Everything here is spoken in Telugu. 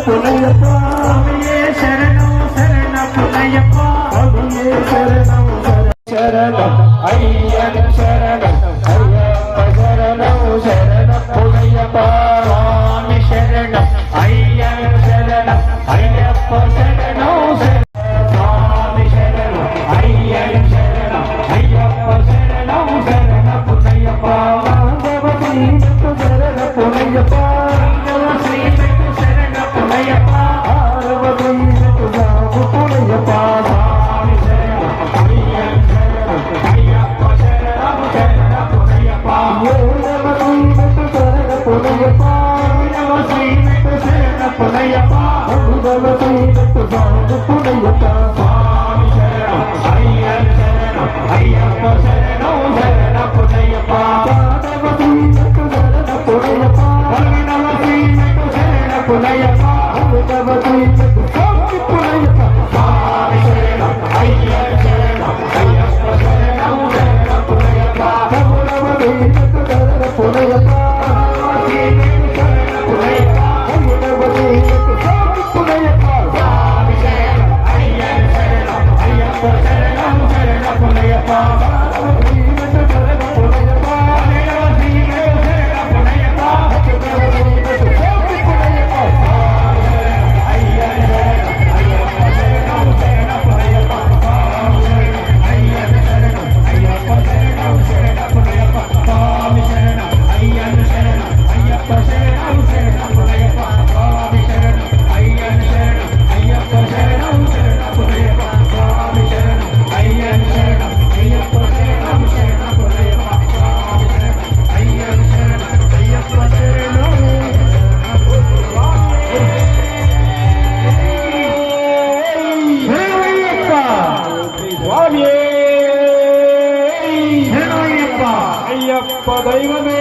పునయ్యప్ప స్వామియే శరణం శరణ పునయ్యప్ప స్వామియే శరణం శరణం అయ్యప్ప శరణం అయ్యప్ప శరణం శరణ పునయ్యప్ప స్వామి శరణం అయ్యప్ప శరణం అయ్యప్ప శరణం స్వామి శరణం అయ్యప్ప శరణం అయ్యప్ప శరణం శరణ పునయ్యప్ప శరణ పునయ్యప్ప శరణ పునయ్యప్ప పునయ్యప్ప స్వామి శరణం అయ్యప్ప శరణం శరణ పునయ్యప్ప శరణ పునయ్యప్ప శరణ పునయ్యప్ప పునయ్యప్ప స్వామి శరణం అయ్యప్ప శరణం శరణ పునయ్యప్ప పునయ్యప్ప స్వామి శరణం అయ్యప్ప శరణం అయ్యప్ప శరణం శరణ పునయ్యప్ప పునయ్యప్ప అయ్యప్ప దైవమే